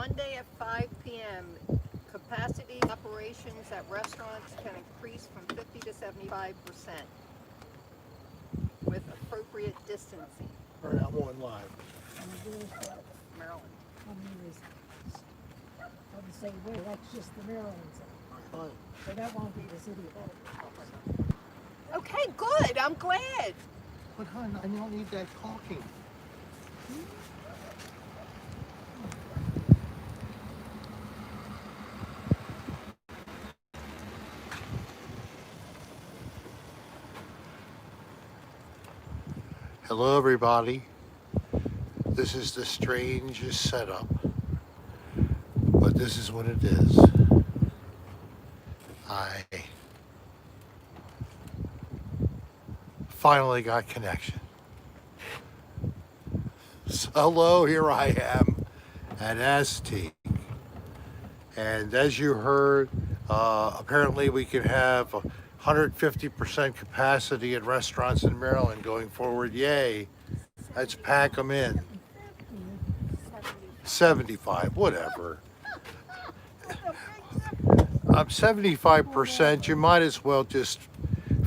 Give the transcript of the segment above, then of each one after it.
Monday at 5 p.m. Capacity operations at restaurants can increase from 50 to 75% with appropriate distancing. All right, I'm on live. Maryland. I would say, well, that's just the Maryland side. Fine. So that won't be the city of Baltimore. Okay, good. I'm glad. But hon, I don't need that talking. Hello everybody. This is the strangest setup, but this is what it is. I finally got connection. So hello, here I am at Assateague. And as you heard, apparently we can have 150% capacity at restaurants in Maryland going forward. Yay. Let's pack them in. 75, whatever. I'm 75%. You might as well just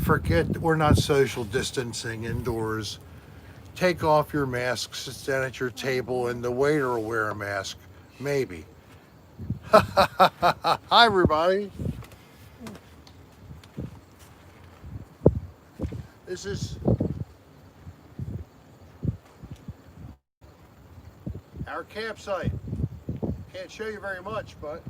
forget we're not social distancing indoors. Take off your mask, sit down at your table, and the waiter will wear a mask. Maybe. Hi, everybody. This is our campsite. Can't show you very much, but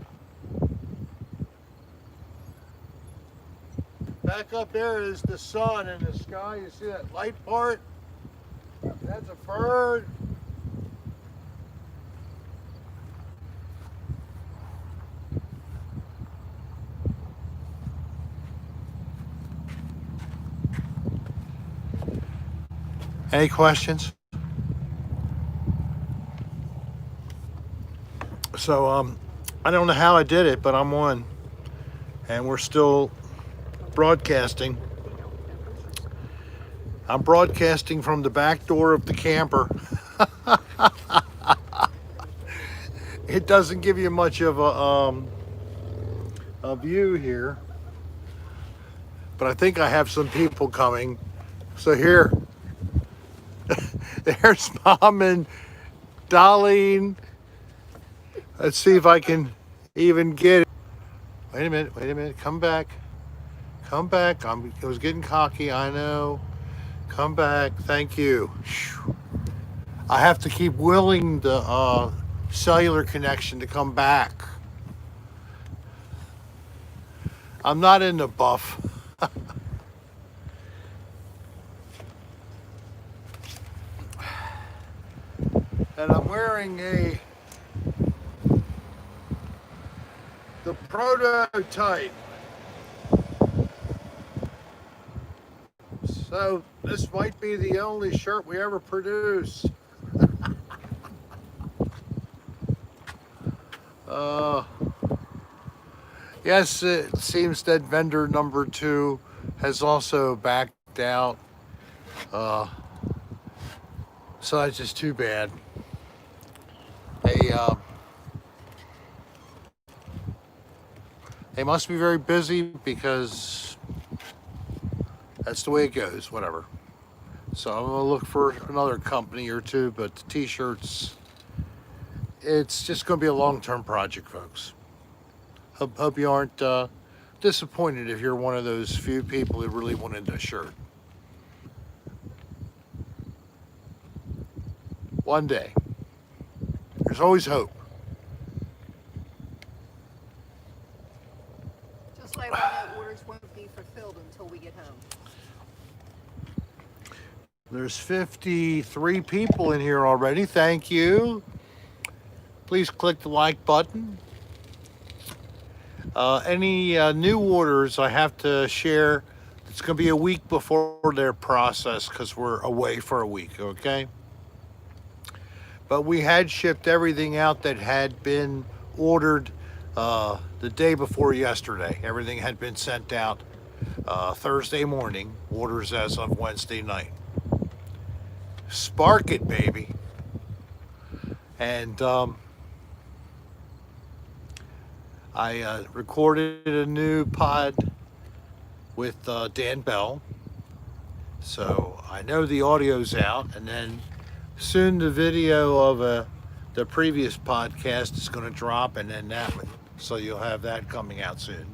back up there is the sun and the sky. You see that light part? That's a bird. Any questions? So I don't know how I did it, but I'm on, and we're still broadcasting. I'm broadcasting from the back door of the camper. It doesn't give you much of a view here, but I think I have some people coming. So here, there's Mom and Dolline. Let's see if I can even get it. Wait a minute, come back. Come back, I was getting cocky, I know. Come back, thank you. I have to keep willing the cellular connection to come back. I'm not in the buff. And I'm wearing the prototype. So this might be the only shirt we ever produce. Yes, it seems that vendor number 2 has also backed out. So that's just too bad. They must be very busy because that's the way it goes, whatever. So I'm gonna look for another company or two, but the t-shirts, it's just gonna be a long-term project, folks. Hope you aren't disappointed if you're one of those few people who really wanted a shirt. One day. There's always hope. Just like when the orders won't be fulfilled until we get home. There's 53 people in here already. Thank you. Please click the like button. Any new orders I have to share, it's going to be a week before they're processed because we're away for a week, okay? But we had shipped everything out that had been ordered the day before yesterday. Everything had been sent out Thursday morning, orders as of Wednesday night. Spark it, baby. And I recorded a new pod with Dan Bell. So I know the audio's out, and then soon the video of the previous podcast is going to drop, and then that one. So you'll have that coming out soon.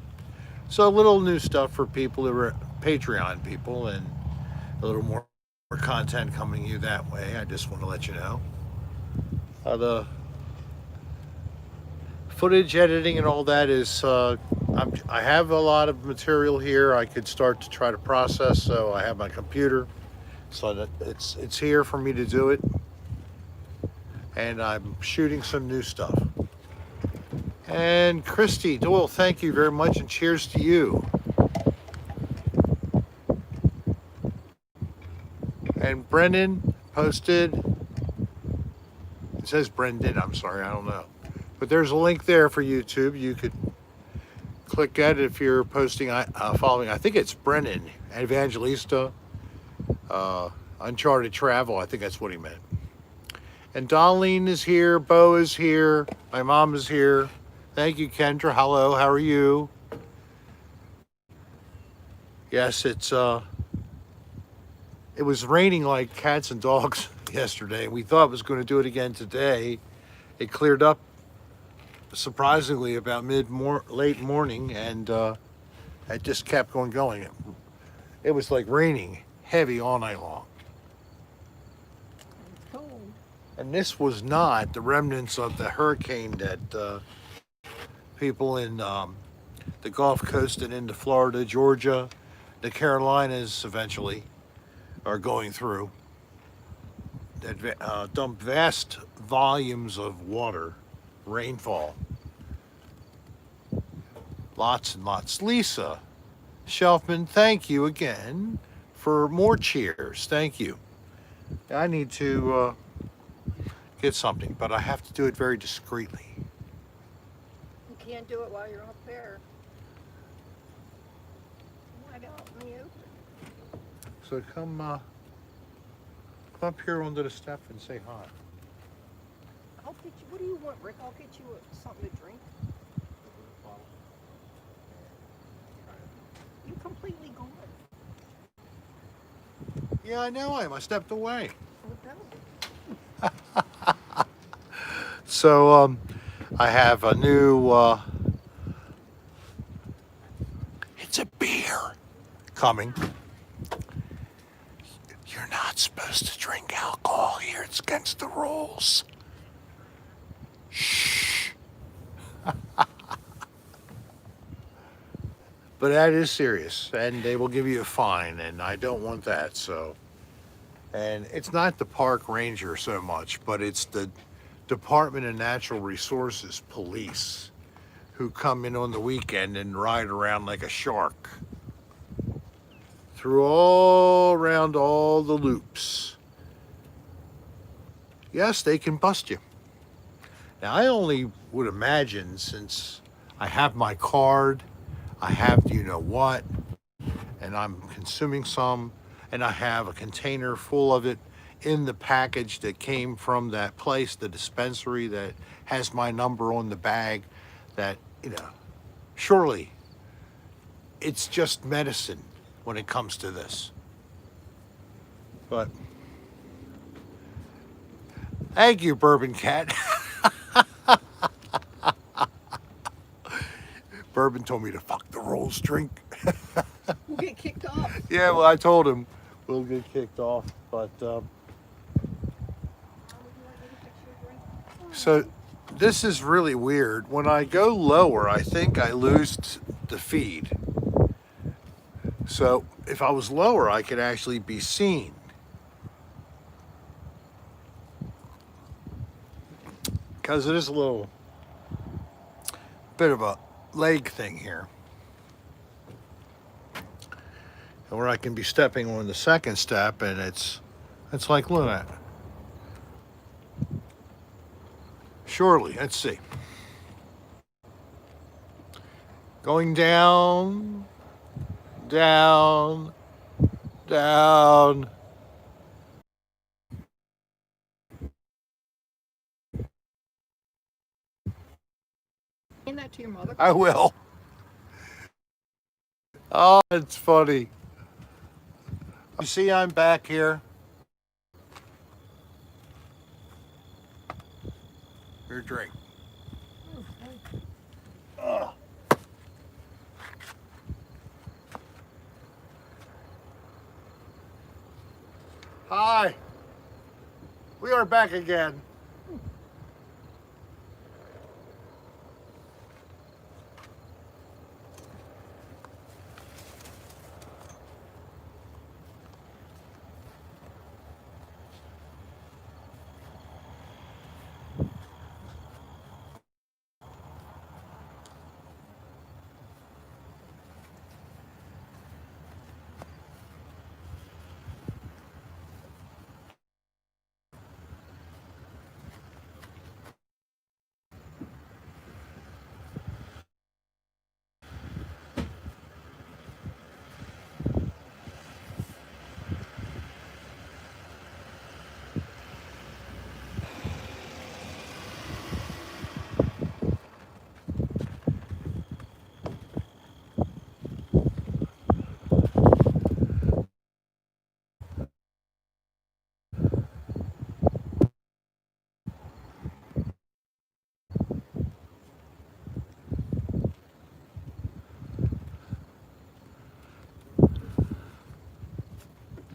So a little new stuff for people who are Patreon people, and a little more content coming you that way. I just want to let you know. The footage editing and all that is, I have a lot of material here I could start to try to process, so I have my computer, so that it's here for me to do it. And I'm shooting some new stuff. And Christy Doyle, thank you very much, and cheers to you. And Brendan posted, it says Brendan, I'm sorry, I don't know. But there's a link there for YouTube. You could click at it if you're posting, following, I think it's Brennan, Evangelista, Uncharted Travel, I think that's what he meant. And Dolline is here, Bo is here, my mom is here. Thank you, Kendra. Hello, how are you? Yes, it was raining like cats and dogs yesterday. We thought it was going to do it again today. It cleared up surprisingly about late morning, and it just kept going. It was like raining heavy all night long. It's cold. And this was not the remnants of the hurricane that people in the Gulf Coast and into Florida, Georgia, the Carolinas eventually are going through, that dump vast volumes of water, rainfall. Lots and lots. Lisa Shelfman, thank you again for more cheers. Thank you. I need to get something, but I have to do it very discreetly. You can't do it while you're up there. Why don't you? So come up here onto the step and say hi. I'll get you. What do you want, Rick? I'll get you something to drink. You completely gone. Yeah, I know I stepped away. Well, don't. So I have a new, it's a beer coming. You're not supposed to drink alcohol here. It's against the rules. Shh. But that is serious, and they will give you a fine, and I don't want that, so. And it's not the park ranger so much, but it's the Department of Natural Resources police who come in on the weekend and ride around like a shark through all around all the loops. Yes, they can bust you. Now, I only would imagine, since I have my card, I have you know what, and I'm consuming some, and I have a container full of it in the package that came from that place, the dispensary that has my number on the bag, that, you know, surely it's just medicine when it comes to this. But thank you, Bourbon Cat. Bourbon told me to fuck the rules, drink. We'll get kicked off. Yeah, well, I told him we'll get kicked off, but so this is really weird. When I go lower, I think I lose the feed. So if I was lower, I could actually be seen. Because it is a little bit of a leg thing here. Where I can be stepping on the second step, and it's like, look at that. Surely, let's see. Going down, down, down. explain that to your mother? I will. Oh, it's funny. You see, I'm back here. Your drink. Hi. We are back again.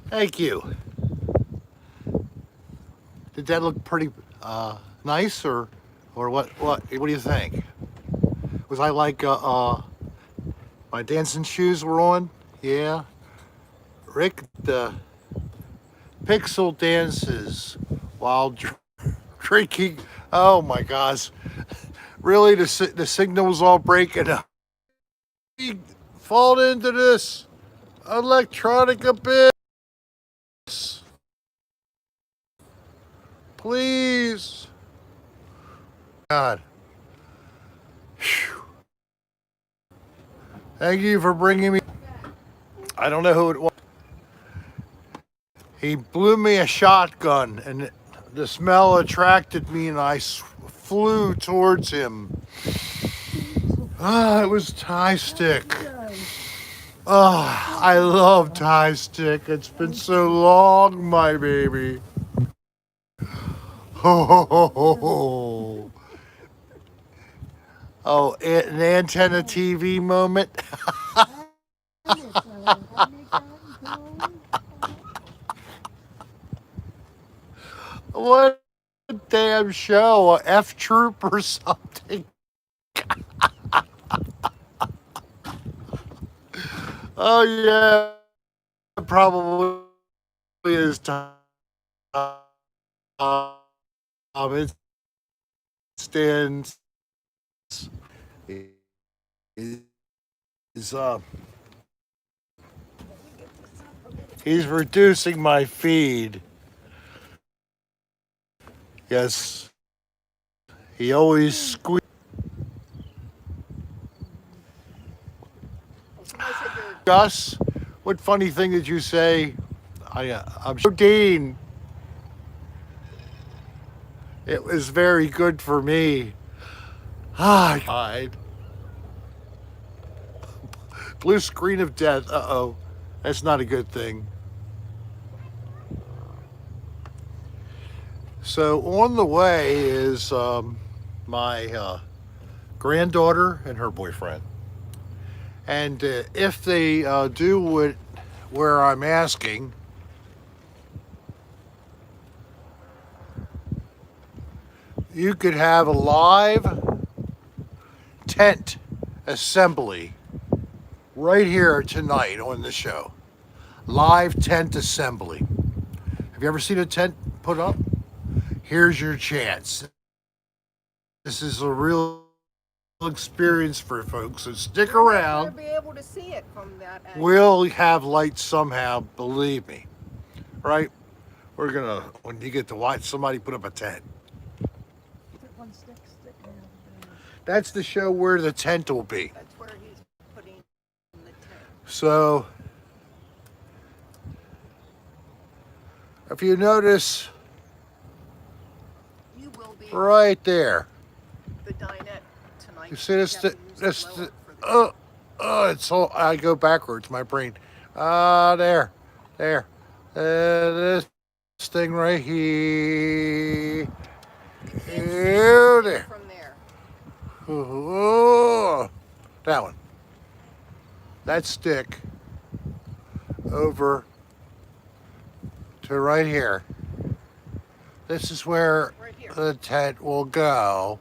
Thank you. Did that look pretty nice, or what? What do you think? Was I like my dancing shoes were on? Yeah. Rick, the pixel dances while drinking. Oh my gosh! Really, the signal was all breaking up. We fall into this electronic abyss. Please. God. Whew. Thank you for bringing me. I don't know who it was. He blew me a shotgun, and the smell attracted me, and I flew towards him. Ah, it was Thai stick. Ah, I love Thai stick. It's been so long, my baby. Ho ho ho ho ho. Oh, an antenna TV moment. What a damn show, a F Troop or something. Oh yeah, probably is Tom. It stands. Is he's reducing my feed. Yes, he always squeezes. Somebody said you're Gus, what funny thing did you say? I'm sure Dean. It was very good for me. Ah, I died. Blue screen of death. Uh-oh. That's not a good thing. So on the way is my granddaughter and her boyfriend. And if they do where I'm asking, you could have a live tent assembly right here tonight on the show. Live tent assembly. Have you ever seen a tent put up? Here's your chance. This is a real experience for folks, so stick You'll around. be able to see it from that angle. We'll have lights somehow, believe me. Right? We're gonna, when you get to watch somebody put up a tent. That's the show where the tent will be. That's where he's putting the tent. So, if you notice, You will be right there, the dinette tonight. like You see this? you gotta use it This. lower for the It's so. I go backwards. My brain. There. This thing right here. you can't see Here, anything there. from there. Oh, that one. That stick over to right here. This is where Right here. the tent will go.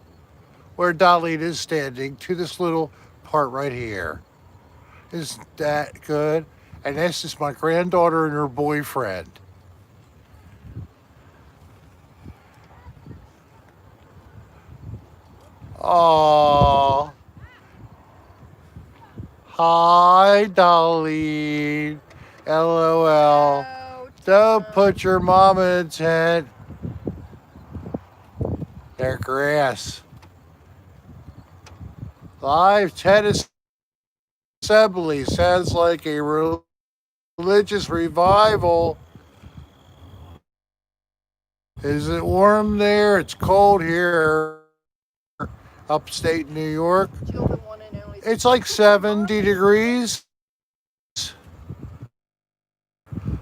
Where Dolline is standing to this little part right here. Isn't that good? And this is my granddaughter and her boyfriend. Oh, hi, Dolline. LOL. Oh, Don't Tina. put your mama in a tent. Their grass. Live tent assembly sounds like a religious revival. Is it warm there? It's cold here. Upstate New York. Children want to know. It's like 70 degrees.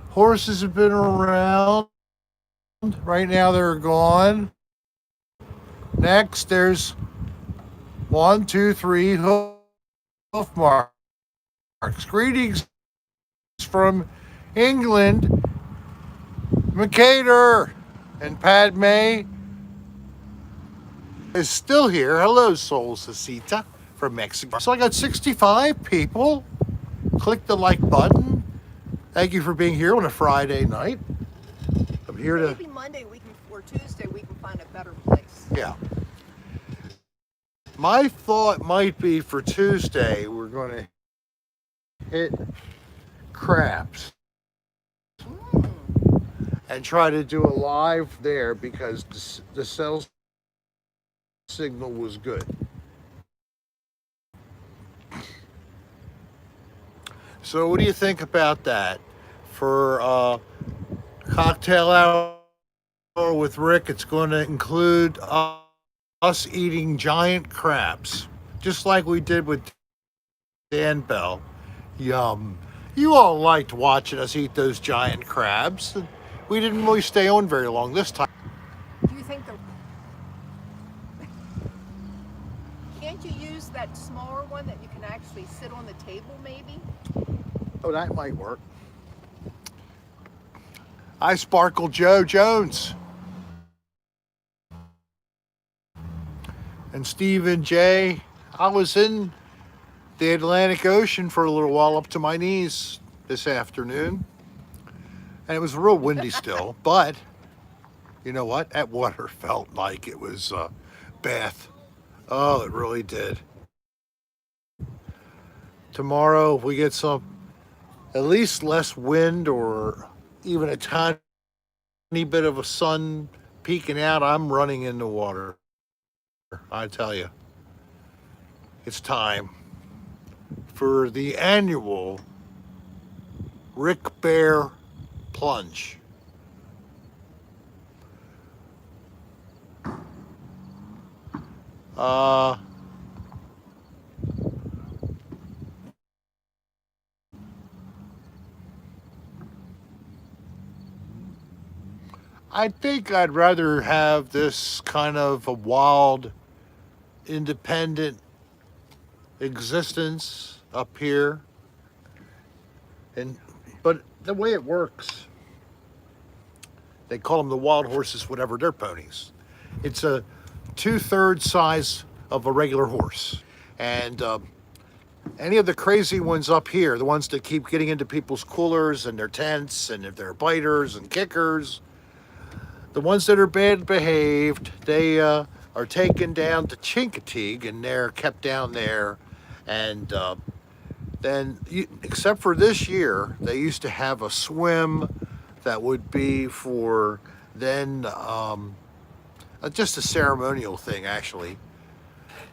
Horses have been around. Right now they're gone. Next, there's 1, 2, 3 hoof marks. Greetings from England. Mercator and Padme is still here. Hello, Soul Sasita from Mexico. So I got 65 people. Click the like button. Thank you for being here on a Friday night. I'm here to, Maybe Monday we can, or Tuesday we can find a better place. yeah. My thought might be for Tuesday, we're going to hit craps and try to do a live there because the cell signal was good. So what do you think about that? For cocktail hour with Rick, it's going to include us eating giant crabs, just like we did with Dan Bell. Yum. You all liked watching us eat those giant crabs. We didn't really stay on very long this time. Do you think the... Can't you use that smaller one that you can actually sit on the table maybe? Oh, that might work. Hi, Sparkle Joe Jones. And Stephen J. I was in the Atlantic Ocean for a little while up to my knees this afternoon. And it was real windy still, but you know what? That water felt like it was a bath. Oh, it really did. Tomorrow, if we get some, at least less wind or even a tiny bit of a sun peeking out, I'm running in the water. I tell you, it's time for the annual Rick Bear plunge. I think I'd rather have this kind of a wild, independent existence up here. But the way it works, they call them the wild horses, whatever, they're ponies. It's a 2/3 size of a regular horse. And any of the crazy ones up here, the ones that keep getting into people's coolers and their tents and if they're biters and kickers, the ones that are bad behaved, they are taken down to Chincoteague and they're kept down there. And then, except for this year, they used to have a swim that would be for then just a ceremonial thing, actually.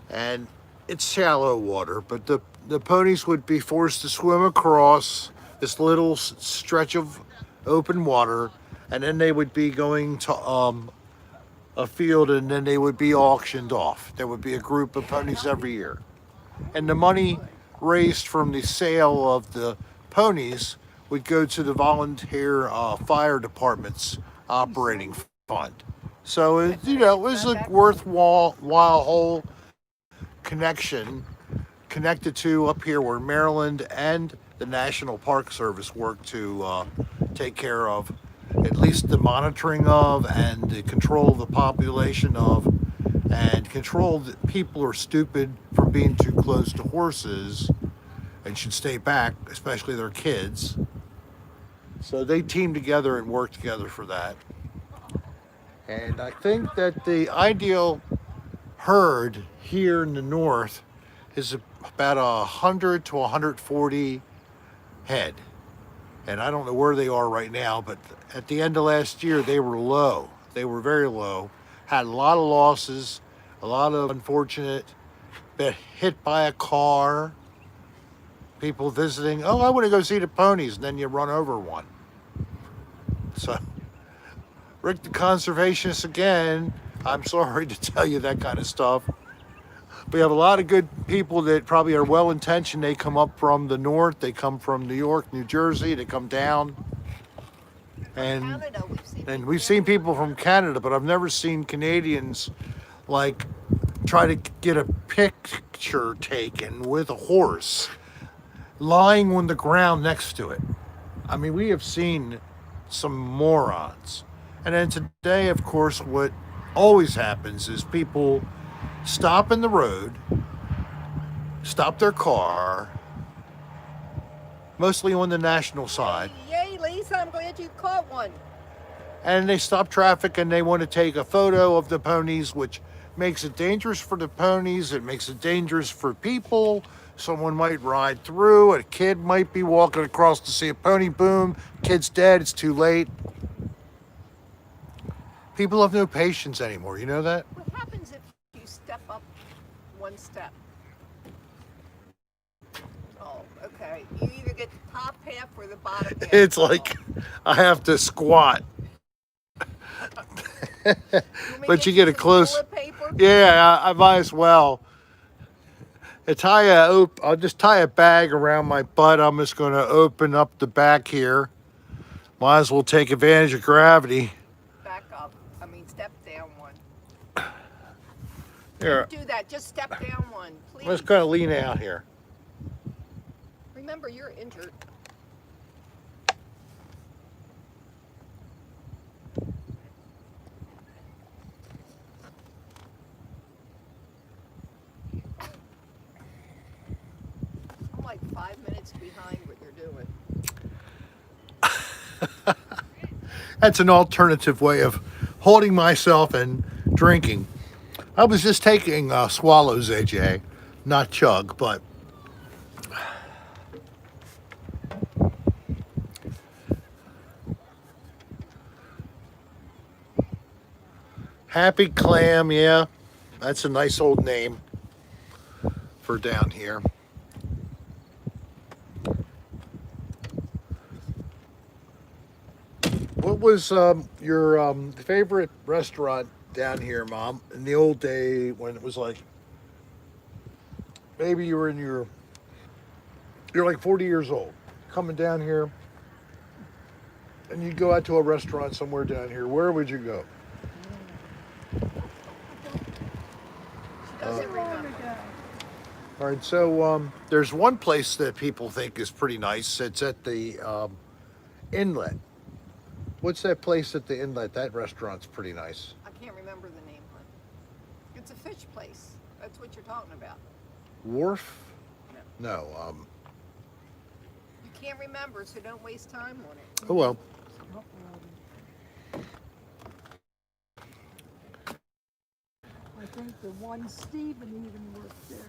And it's shallow water, but the ponies would be forced to swim across this little stretch of open water, and then they would be going to a field, and then they would be auctioned off. There would be a group of ponies every year. And the money raised from the sale of the ponies would go to the volunteer fire department's operating fund. So it, you know, it was a worthwhile whole connection connected to up here where Maryland and the National Park Service work to take care of at least the monitoring of and the control of the population of and control that people are stupid from being too close to horses and should stay back, especially their kids. So they team together and work together for that. And I think that the ideal herd here in the north is about 100 to 140 head. And I don't know where they are right now, but at the end of last year, they were low. They were very low. Had a lot of losses, a lot of unfortunate, been hit by a car, people visiting, oh, I want to go see the ponies, and then you run over one. So, Rick the conservationist again, I'm sorry to tell you that kind of stuff. We have a lot of good people that probably are well-intentioned. They come up from the north, they come from New York, New Jersey, they come down. And we've seen people from Canada, but I've never seen Canadians like try to get a picture taken with a horse lying on the ground next to it. I mean, we have seen some morons. And then today, of course, what always happens is people stop in the road, stop their car, mostly on the national side. Yay, Lisa, I'm glad you caught one. And they stop traffic and they want to take a photo of the ponies, which makes it dangerous for the ponies. It makes it dangerous for people. Someone might ride through, a kid might be walking across to see a pony, boom, kid's dead, it's too late. People have no patience anymore, you know that? What happens if you step up one step? Oh, okay. You either get the top half or the bottom half. It's like I have to squat. But you get a close. Yeah, I might as well. I'll just tie a bag around my butt. I'm just going to open up the back here. Might as well take advantage of gravity. Back up. I mean, step down one. Here, Do that. Just step down one, please. I'm just going to lean out here. Remember, you're injured. I'm like 5 minutes behind what you're doing. That's an alternative way of holding myself and drinking. I was just taking swallows, AJ, not chug, but Happy Clam, yeah, that's a nice old name for down here. What was your favorite restaurant down here, Mom, in the old day when it was like, maybe you were you're like 40 years old, coming down here, and you'd go out to a restaurant somewhere down here. Where would you go? Doesn't remember. All right, so there's one place that people think is pretty nice. It's at the inlet. What's that place at the inlet? That restaurant's pretty nice. I can't remember the name. It's a fish place. That's what you're talking about. Wharf? No. You can't remember, so don't waste time on it. Oh well. I think the one Stephen even worked there.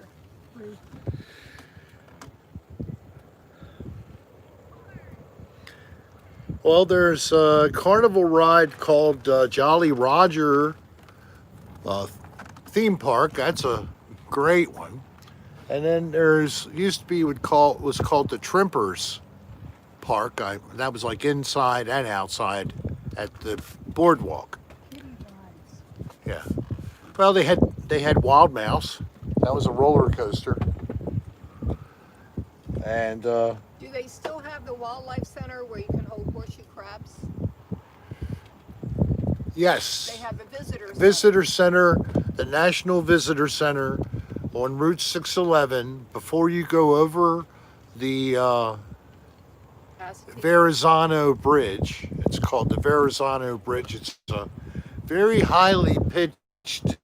Well, there's a carnival ride called Jolly Roger theme park. That's a great one. And then there's was called the Trimpers Park. That was like inside and outside at the boardwalk. Kitty rides. Yeah. Well, they had Wild Mouse. That was a roller coaster. And Do they still have the wildlife center where you can hold horseshoe crabs? yes, They have a visitor center. Visitor Center, the National Visitor Center on Route 611. Before you go over the Assateague. Verrazano Bridge, it's called the Verrazano Bridge. It's a very highly pitched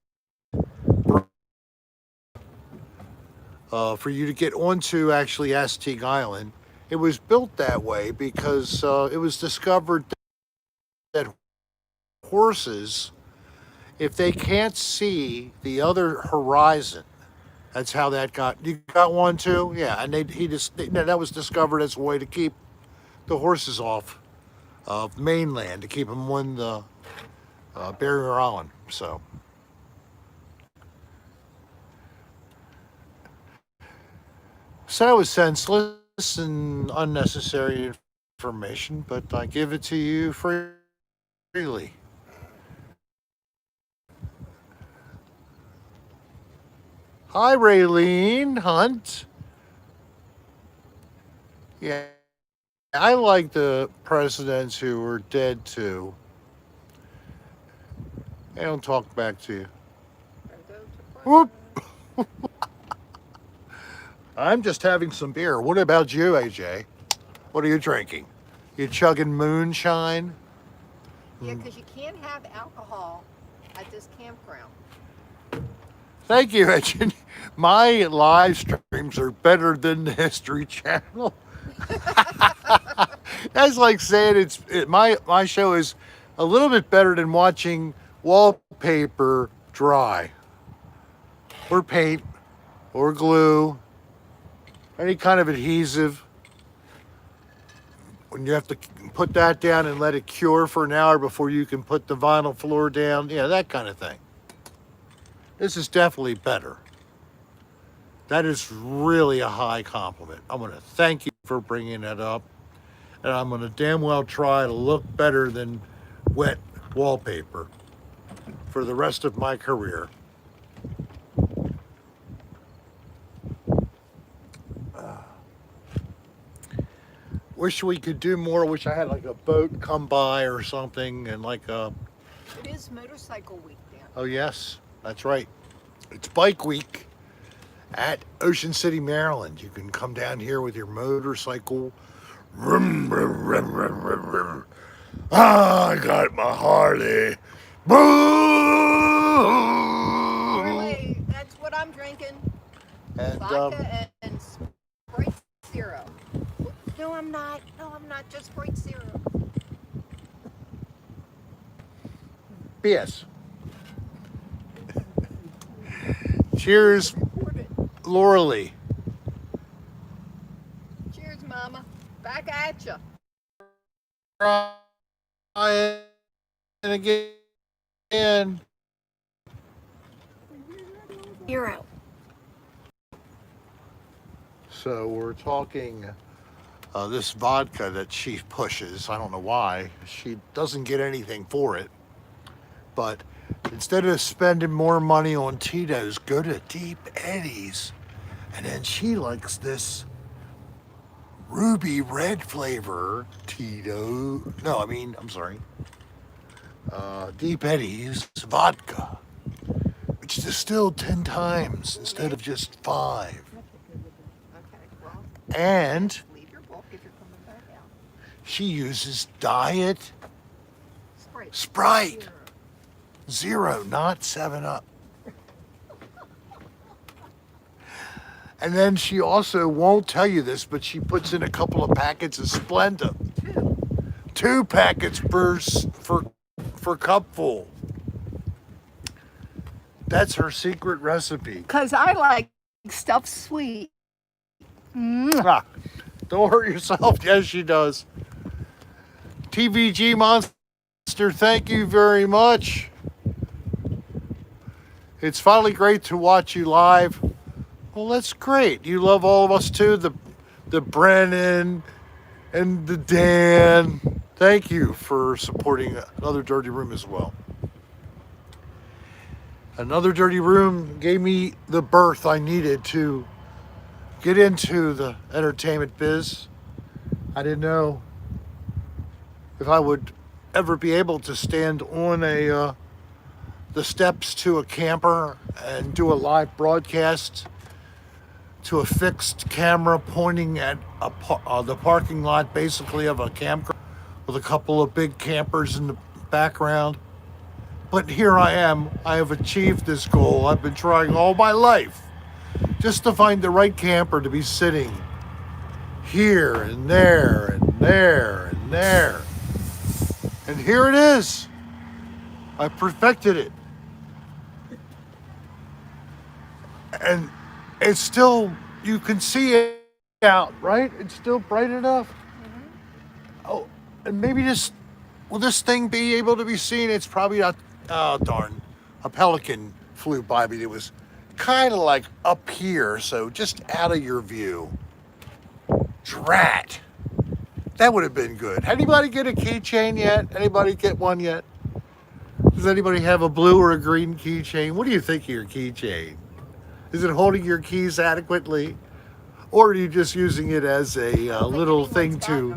for you to get onto actually Assateague Island. It was built that way because it was discovered that horses, if they can't see the other horizon, that's how that got. You got one too, yeah. And that was discovered as a way to keep the horses off of mainland, to keep them on the Barrier Island. So that was senseless and unnecessary information, but I give it to you freely. Hi, Raylene Hunt. Yeah, I like the presidents who were dead too. They don't talk back to you. Whoop. I'm just having some beer. What about you, AJ? What are you drinking? You chugging moonshine? Yeah, because you can't have alcohol at this campground. Thank you, AJ. My live streams are better than the History Channel. That's like saying my show is a little bit better than watching wallpaper dry, or paint, or glue, any kind of adhesive. When you have to put that down and let it cure for an hour before you can put the vinyl floor down, yeah, that kind of thing. This is definitely better. That is really a high compliment. I'm going to thank you for bringing that up. And I'm going to damn well try to look better than wet wallpaper for the rest of my career. Wish we could do more. Wish I had like a boat come by or something, and like a... It is motorcycle week now. Oh yes, that's right. It's bike week at Ocean City, Maryland. You can come down here with your motorcycle. Vroom, vroom, vroom, vroom, vroom, vroom. Ah, I got my Harley. Boo! Really, that's what I'm drinking. And Vodka and Sprite Zero. No, I'm not. No, I'm not. Just Sprite Zero. BS. Cheers, Reported. Laura Lee. Cheers, Mama. Back at ya. And again. Zero. So we're talking this vodka that she pushes. I don't know why. She doesn't get anything for it. But instead of spending more money on Tito's, go to Deep Eddies. And then she likes this ruby red flavor Tito. No, I'm sorry. Deep Eddies vodka, which is distilled 10 times instead of just 5. Okay, well, And leave your book if you're coming back out. she uses Diet Sprite. Sprite. Zero, not 7-Up. And then she also won't tell you this, but she puts in a couple of packets of Splenda. 2 packets for cupful. That's her secret recipe. Because I like stuff sweet. Ah, don't hurt yourself. Yes, she does. TVG Monster, thank you very much. It's finally great to watch you live. Well, that's great. You love all of us too. The Brennan and the Dan. Thank you for supporting Another Dirty Room as well. Another dirty room gave me the berth I needed to get into the entertainment biz. I didn't know if I would ever be able to stand on the steps to a camper and do a live broadcast to a fixed camera pointing at the parking lot, basically, of a campground with a couple of big campers in the background. But here I am. I have achieved this goal. I've been trying all my life just to find the right camper to be sitting here and there and there and there. And here it is. I perfected it. And it's still, you can see it out, right? It's still bright enough. Oh, and maybe will this thing be able to be seen? It's probably not. Oh, darn. A pelican flew by me. It was kind of like up here, so just out of your view. Drat. That would have been good. Anybody get a keychain yet? Anybody get one yet? Does anybody have a blue or a green keychain? What do you think of your keychain? Is it holding your keys adequately? Or are you just using it as a little thing to...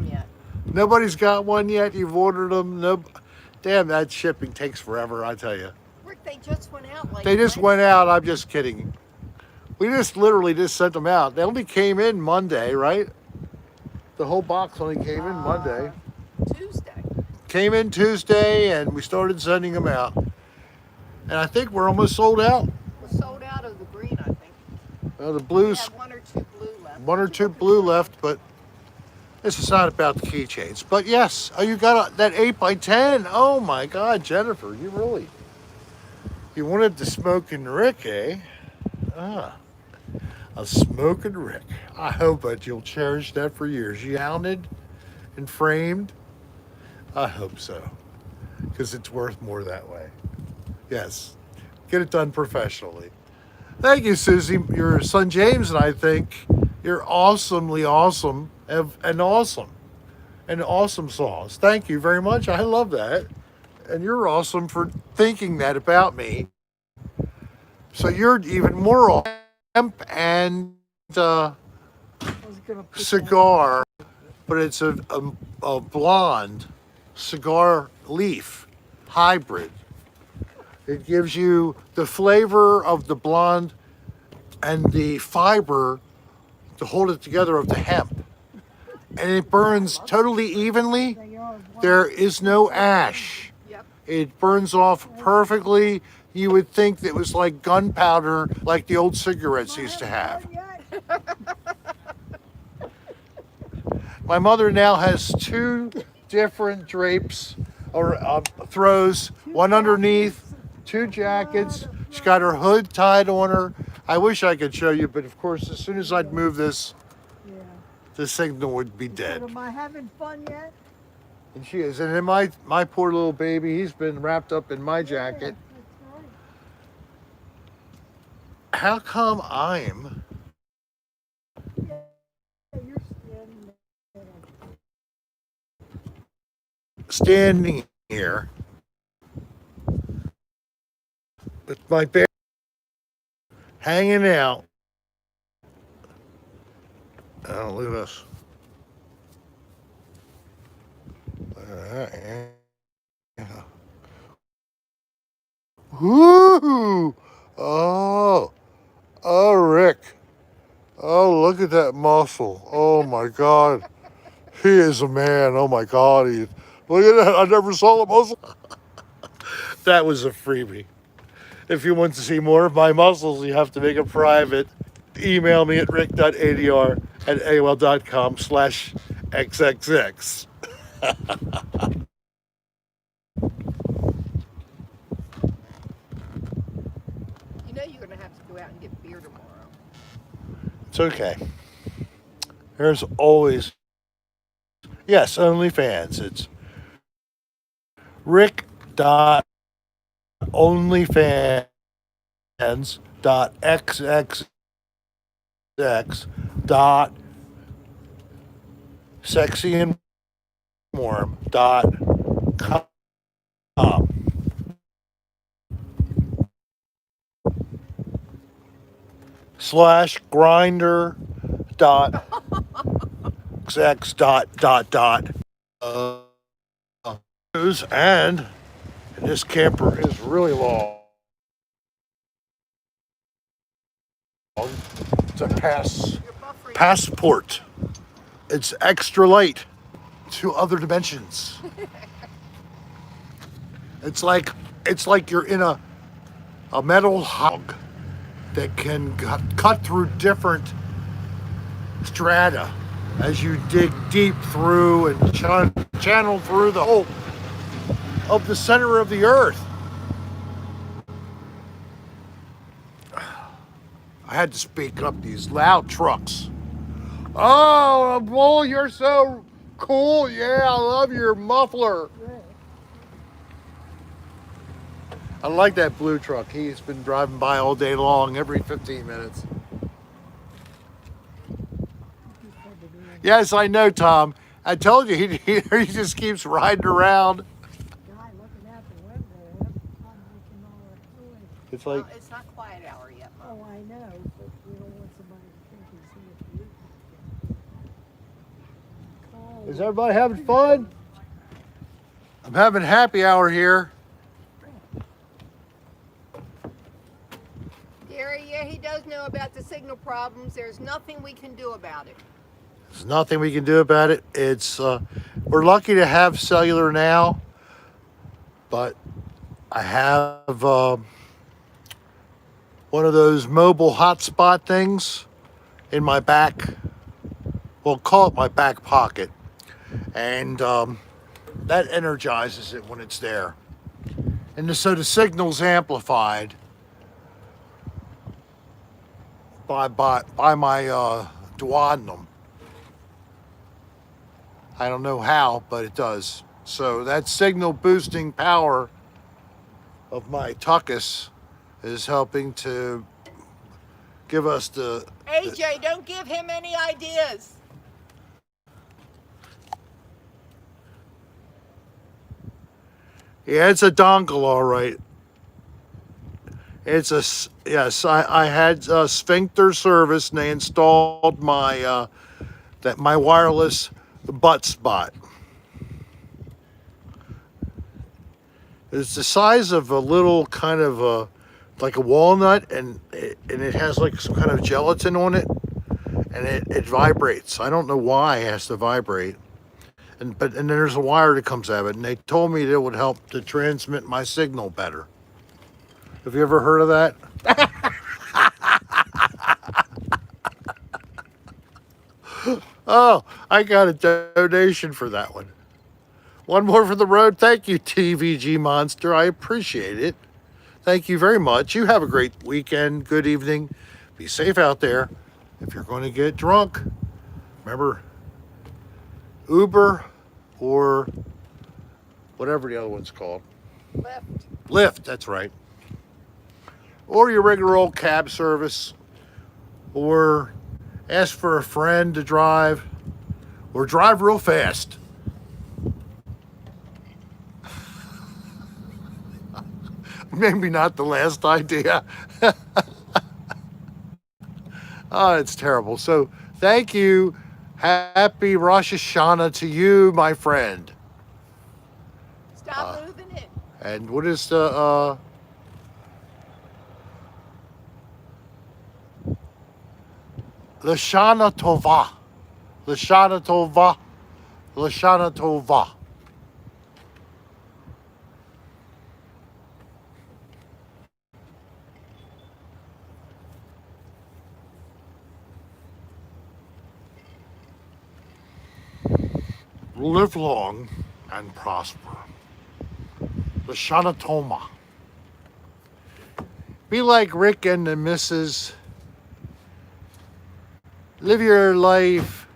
Nobody's got one yet? You've ordered them? No. Damn, that shipping takes forever, I tell you. Rick, they just went out like They just went out. I'm just kidding. We just literally just sent them out. They only came in Monday, right? The whole box only came in Monday. Tuesday. Came in Tuesday, and we started sending them out. And I think we're almost sold out. We're sold out of the green, I think. The We blues, have one or two blue left. one or two blue left, but this is not about the keychains. But yes, oh, you got that 8x10. Oh my God, Jennifer, you wanted the smoking Rick, eh? Ah, a smoking Rick. I hope that you'll cherish that for years. You mounted and framed. I hope so, because it's worth more that way. Yes, get it done professionally. Thank you, Susie. Your son James and I think you're awesomely awesome and awesome sauce. Thank you very much. I love that. And you're awesome for thinking that about me. So you're even more awesome. And I was gonna put cigar, but it's a blonde cigar leaf hybrid. It gives you the flavor of the blonde and the fiber to hold it together of the hemp. And it burns totally evenly. that. They are There is no ash. Yep. It burns off perfectly. You would think that it was like gunpowder, like the old cigarettes used to have. My mother now has two different drapes or throws, one underneath, two jackets. She's got her hood tied on her. I wish I could show you, but of course, as soon as I'd move this, Yeah. the signal would be But dead. am I having fun yet? And she is. And then my poor little baby, he's been wrapped up in my jacket. That's right. How come I'm Yeah, you're standing there. standing here with my bear hanging out? Oh, look at this. Woo! Oh, Rick. Oh, look at that muscle. Oh my God. He is a man. Oh my God. Look at that. I never saw the muscle. That was a freebie. If you want to see more of my muscles, you have to make it private. Email me at rick.adr@aol.com/xxx. You know you're going to have to go out and get beer tomorrow. It's okay. There's always, yes, OnlyFans. It's rick.onlyfans.xxx.sexyandwarm.com. /grinder dot x dot. Uh, and this camper is really long. It's a passport. It's extra light to other dimensions. It's like you're in a metal hog that can cut through different strata as you dig deep through and channel through the whole of the center of the earth. I had to speak up, these loud trucks. Oh, Bull, you're so cool. Yeah, I love your muffler. I like that blue truck. He's been driving by all day long, every 15 minutes. Yes, I know, Tom. I told you, he just keeps riding around. Guy looking out the window, I'm making all that noise. It's like, Well, it's not quiet hour yet, Mom. Oh, I know, but we don't want somebody to think he's here. is everybody having fun? I'm having happy hour here. Gary, yeah, he does know about the signal problems. There's nothing we can do about it. There's nothing we can do about it. It's we're lucky to have cellular now, but I have one of those mobile hotspot things in my back. We'll call it my back pocket, and that energizes it when it's there. And so the signal's amplified by my duodenum. I don't know how, but it does. So that signal boosting power of my tuchus is helping to give us the... AJ, don't give him any ideas. Yeah, it's a dongle, all right. It's a... Yes, I had sphincter service, and they installed my my wireless butt spot. It's the size of a little kind of like a walnut, and it has like some kind of gelatin on it, and it vibrates. I don't know why it has to vibrate. And then there's a wire that comes out of it, and they told me that it would help to transmit my signal better. Have you ever heard of that? Oh, I got a donation for that one. One more for the road. Thank you, TVG Monster. I appreciate it. Thank you very much. You have a great weekend. Good evening. Be safe out there. If you're going to get drunk, remember Uber or whatever the other one's called. Lyft, that's right. Or your regular old cab service. Or ask for a friend to drive. Or drive real fast. Maybe not the last idea. Oh, it's terrible. So thank you. Happy Rosh Hashanah to you, my friend. Stop moving it. And what is the Lashana Tova. Lashana Tova. Lashana Tova. Live long and prosper. Lashana Toma. Be like Rick and the Mrs. Live your life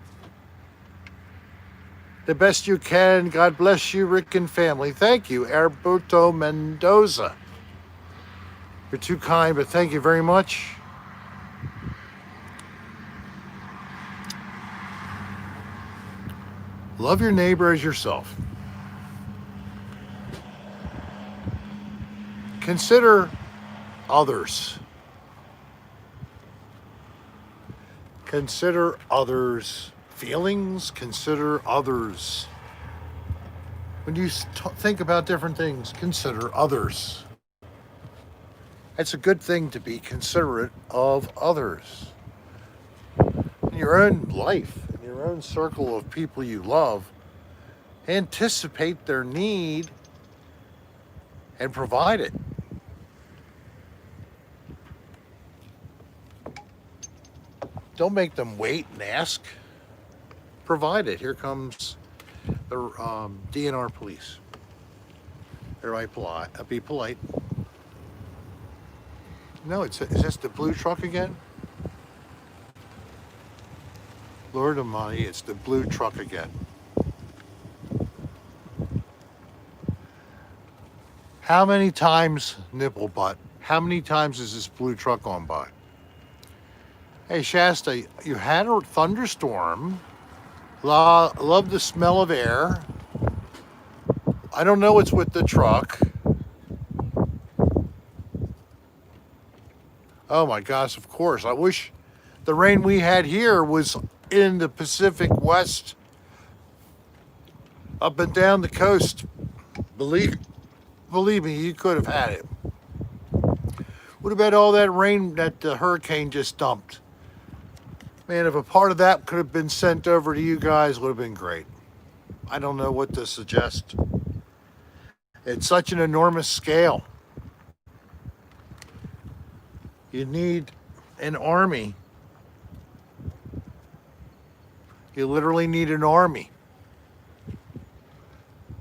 the best you can. God bless you, Rick and family. Thank you, Alberto Mendoza. You're too kind, but thank you very much. Love your neighbor as yourself. Consider others. Consider others' feelings. Consider others. When you think about different things, consider others. It's a good thing to be considerate of others. In your own life, in your own circle of people you love, anticipate their need and provide it. Don't make them wait and ask. Provide it. Here comes the DNR police. Everybody polite. Be polite. No, is this the blue truck again? Lord Almighty, it's the blue truck again. How many times, nipple butt, how many times has this blue truck gone by? Hey, Shasta, you had a thunderstorm. Love the smell of air. I don't know what's with the truck. Oh my gosh, of course. I wish the rain we had here was in the Pacific West, up and down the coast. Believe me, you could have had it. What about all that rain that the hurricane just dumped? Man, if a part of that could have been sent over to you guys, it would have been great. I don't know what to suggest. It's such an enormous scale. You need an army. You literally need an army.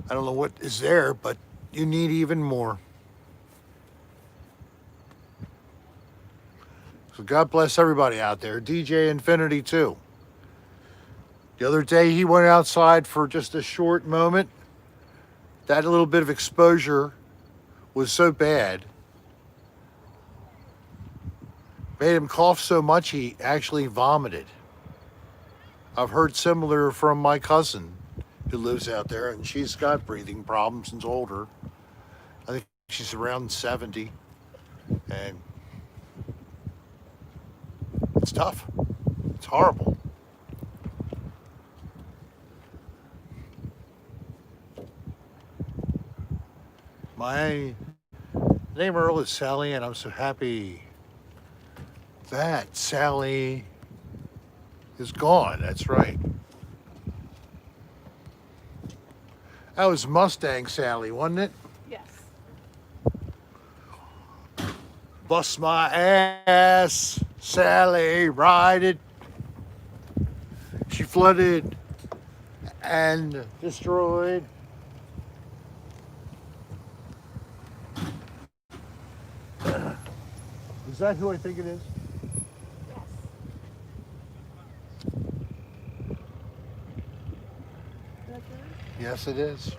I don't know what is there, but you need even more. So God bless everybody out there. DJ Infinity too. The other day he went outside for just a short moment. That little bit of exposure was so bad. Made him cough so much he actually vomited. I've heard similar from my cousin who lives out there, and she's got breathing problems and is older. I think she's around 70, and it's tough. It's horrible. My name Earl is Sally, and I'm so happy that Sally is gone. That's right. That was Mustang Sally, wasn't it? Yes. Bust my ass, Sally, ride it. She flooded and destroyed. Is that who I think it is? Yes, it is.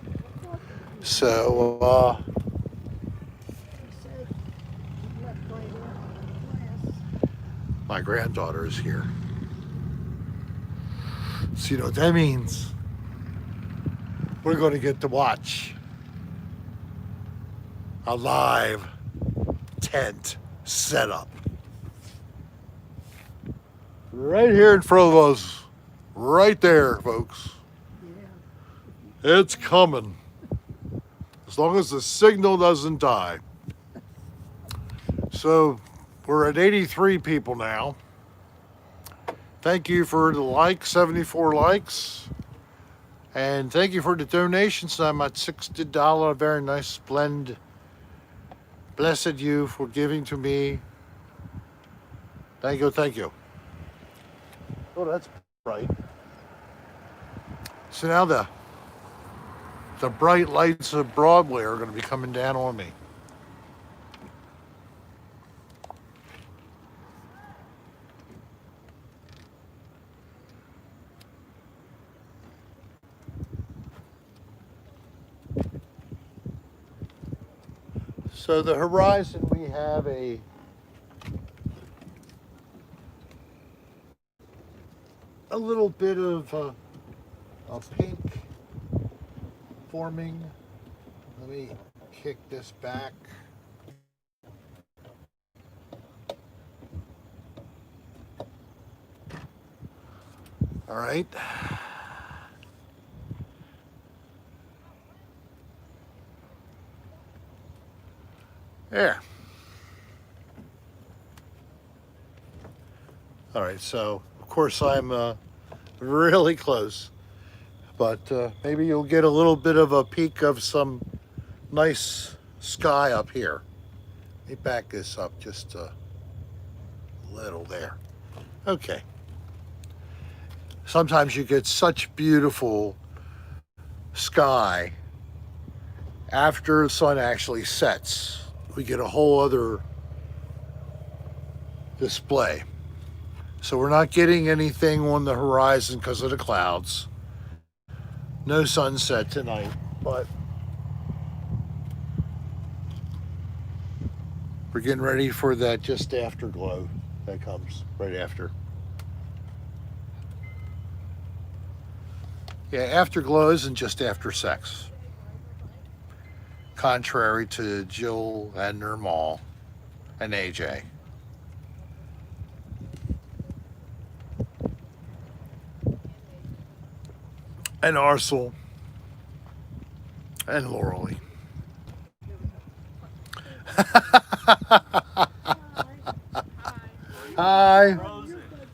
So, my granddaughter is here. So you know what that means? We're going to get to watch a live tent setup. Right here in front of us. Right there, folks. It's coming. As long as the signal doesn't die. So we're at 83 people now. Thank you for the likes, 74 likes. And thank you for the donations. I'm at $60. Very nice blend. Blessed you for giving to me. Thank you, thank you. Oh, that's bright. So now the bright lights of Broadway are going to be coming down on me. So the horizon, we have a little bit of a pink forming. Let me kick this back. All right. There. All right, so of course I'm really close, but maybe you'll get a little bit of a peek of some nice sky up here. Let me back this up just a little there. Okay. Sometimes you get such beautiful sky after the sun actually sets. We get a whole other display. So we're not getting anything on the horizon because of the clouds. No sunset tonight, but we're getting ready for that just afterglow that comes right after. Yeah, afterglow isn't just after sex. Contrary to Jill and Nirmal and AJ. And Arcel and Laurelie. Hi. You've got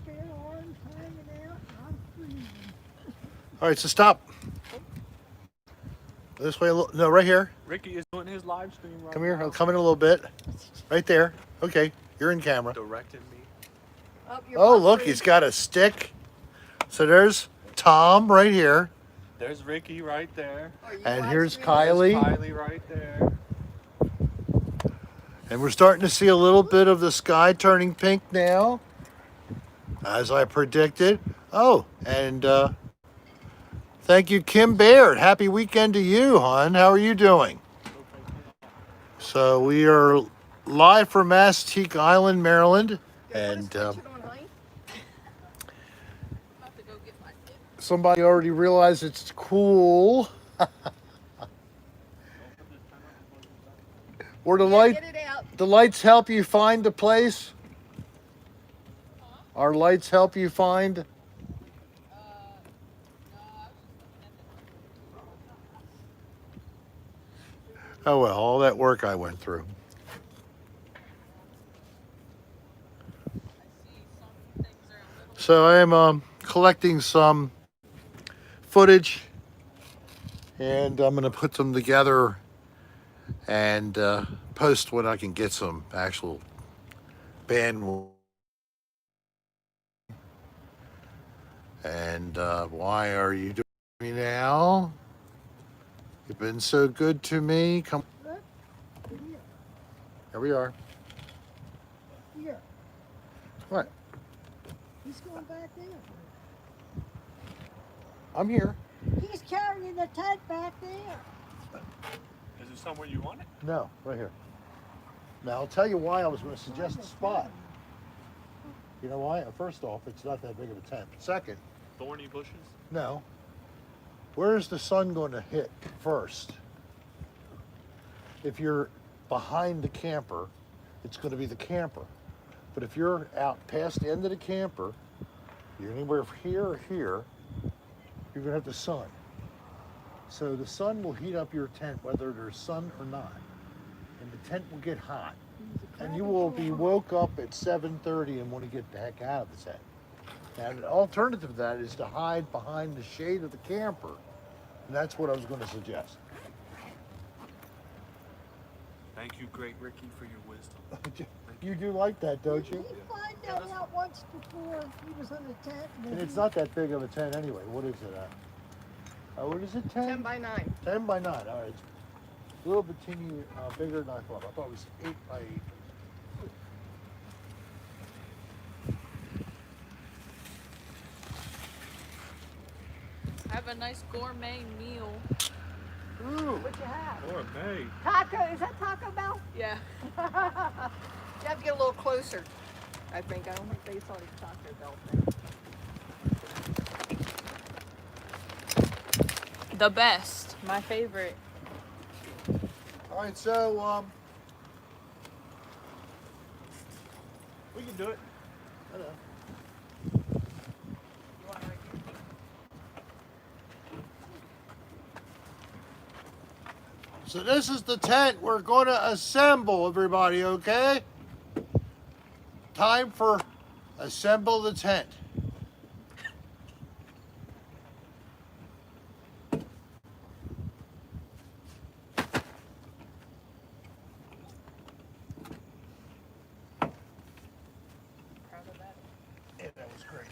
bare arms hanging out, and I'm freezing. All right, so stop. This way, no, right here. Ricky is doing his live stream right Come here. now. I'll come in a little bit. Right there. Okay, you're in camera. Directing me. You're Oh, look, buffering. he's got a stick. So there's Tom right here, There's Ricky right there. Are you and live here's streaming? Kylie. Kylie right there. And we're starting to see a little bit of the sky turning pink now, as I predicted. Oh, and thank you, Kim Baird. Happy weekend to you, hon. How are you doing? So we are live from Assateague Island, Maryland, and Switch it on, honey? somebody already realized it's cool. Where the light. Get it out. The lights help you find the place? Our lights help you find? Oh well, all that work I went through. So I am collecting some footage, and I'm going to put them together and post when I can get some actual band. And why are you doing me now? You've been so good to me. Come, Look, here, here we are. here. What? He's going back there. I'm here. He's carrying the tent back there. Is it somewhere you want it? No, right here. Now I'll tell you why I was going to suggest a spot. You know why? First off, it's not that big of a tent. Second, Thorny bushes? no. Where's the sun going to hit first? If you're behind the camper, it's going to be the camper. But if you're out past the end of the camper, you're anywhere here or here, you're going to have the sun. So the sun will heat up your tent whether there's sun or not. And the tent will get hot. And you will be woke up at 7:30 and want to get the heck out of the tent. Now, the alternative to that is to hide behind the shade of the camper. And that's what I was going to suggest. Thank you, great Ricky, for your wisdom. You do like that, don't He you? find that out once before he was in the tent. And it's not that big of a tent anyway. What is it at? What is it, 10? 10 by 9. 10 by 9. All right. It's a little bit teeny bigger than I thought. I thought it was 8 by 8. Have a nice gourmet meal. Ooh. What you have? Or May. Taco. Is that Taco Bell? Yeah. You have to get a little closer. I think. I don't think they saw the Taco Bell thing. The best. My favorite. All right, so We can do it. hello. You want to So this is the tent we're going to assemble, everybody, okay? Time for assemble the tent. Proud of that. Yeah, that was great.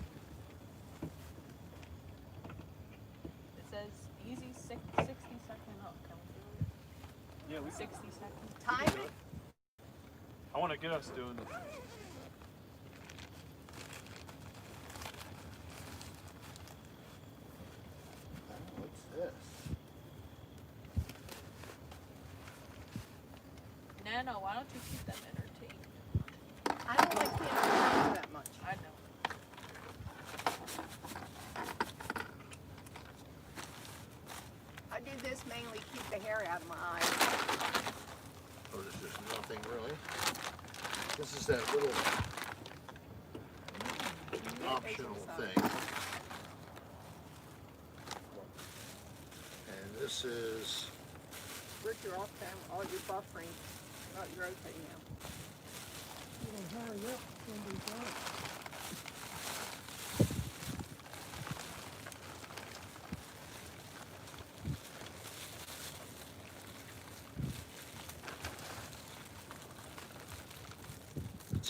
It says easy 60-second up. Can we do it? Yeah, we 60 seconds. Time do it. it. I want to get us doing it. What's this? Nano, why don't you keep them entertained? I don't like the animals that much. I know. I do this mainly keep the hair out of my eyes. Oh, this is nothing really. This is that little optional thing. And this is, Rick, you're off camera. All your buffering. Oh, you're okay now. You know, hurry up when we go.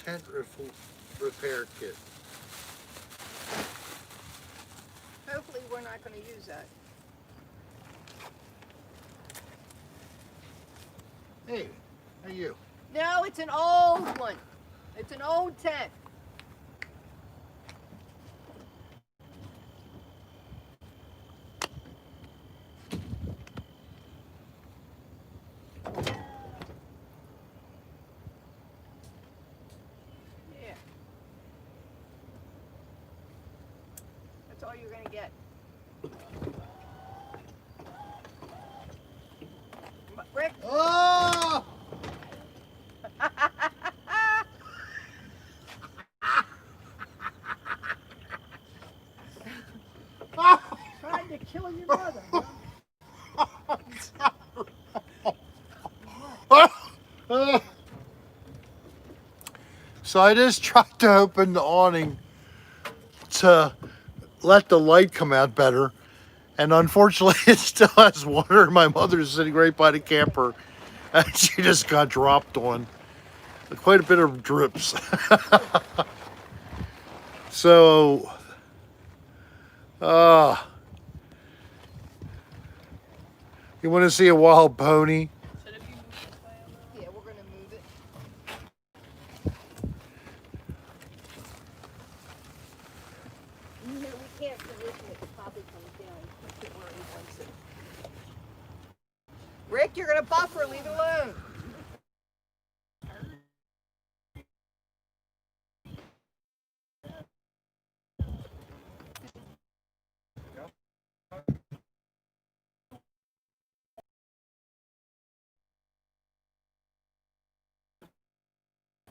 tent repair kit. Hopefully we're not going to use that. Hey, how you? No, it's an old one. It's an old tent. Yeah. That's all you're going to get. Rick? Oh! Trying to kill your mother, huh? So I just tried to open the awning to let the light come out better. And unfortunately, it still has water. My mother's sitting right by the camper, and she just got dropped on. Quite a bit of drips. So, you want to see a wild pony? Should it be moved this way a little? Yeah, we're going to move it. No, we can't position it. The poppy comes down. Puts it where he wants it. Rick, you're going to buffer. Leave it alone.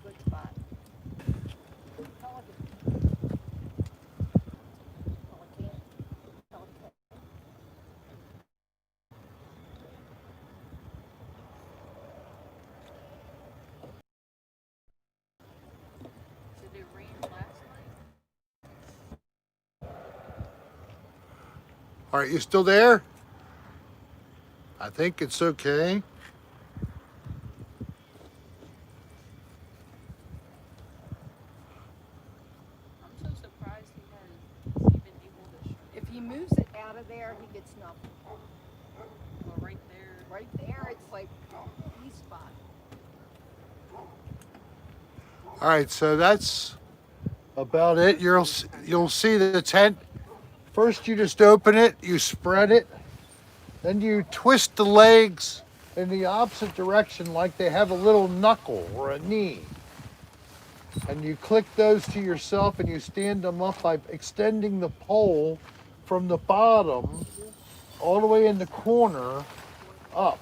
Good spot. Did it rain last night? All right, you still there? I think it's okay. I'm so surprised he has even able to show. If he moves it out of there, he gets nothing. But right there. Right there, it's like E spot. All right, so that's about it. You'll see the tent. First, you just open it, you spread it, then you twist the legs in the opposite direction like they have a little knuckle or a knee. And you click those to yourself and you stand them up by extending the pole from the bottom all the way in the corner up.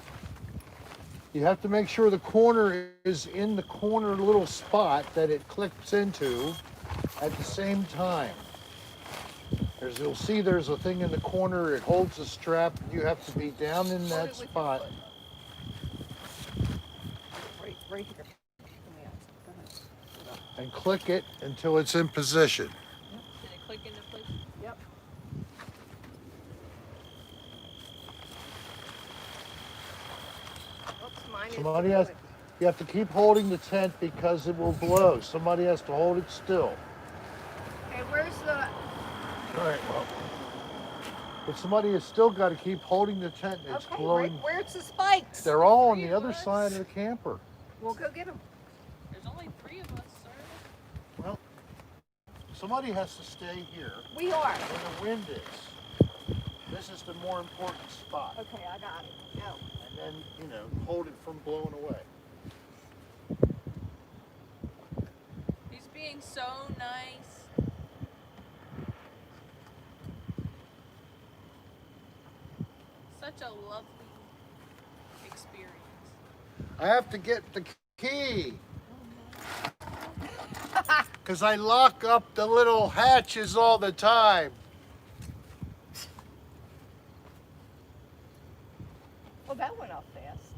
You have to make sure the corner is in the corner little spot that it clicks into at the same time. You'll see there's a thing in the corner, it holds the strap, you have to be down in that spot. right here. Let me ask. Go ahead. and click it until it's in position. Did it click into place? Yep. Oops, mine is Somebody has, good. you have to keep holding the tent because it will blow. Somebody has to hold it still. Okay, where's the? All right, well. But somebody has still got to keep holding the tent. It's Okay, blowing. right, where's the spikes? They're all on Three the of other us. side of the camper. We'll go get them. There's only 3 of us, sir. Well, somebody has to stay here We are. where the wind is. This is the more important spot. Okay, I got it. Go. And then, you know, hold it from blowing away. He's being so nice. Such a lovely experience. I have to get the key. Because I lock up the little hatches all the time. Oh, that went up fast.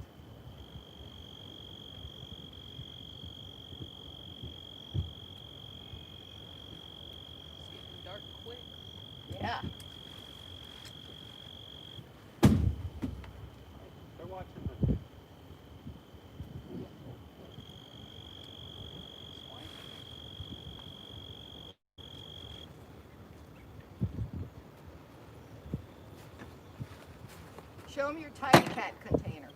It's getting dark quick. Yeah. They're watching the. Show them your tiny cat container.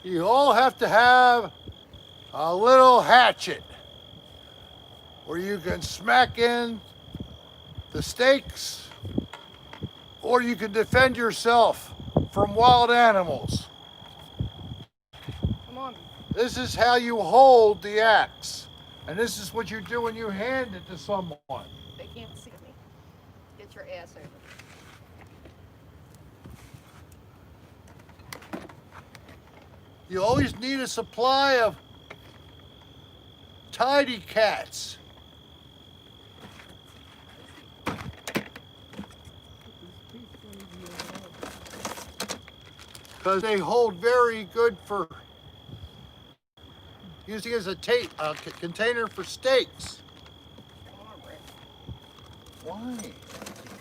You all have to have a little hatchet where you can smack in the stakes or you can defend yourself from wild animals. Come on. This is how you hold the axe. And this is what you do when you hand it to someone. They can't see me. Get your ass over. You always need a supply of tidy cats. Because they hold very good for using as a container for steaks. Come on, Rick. Why?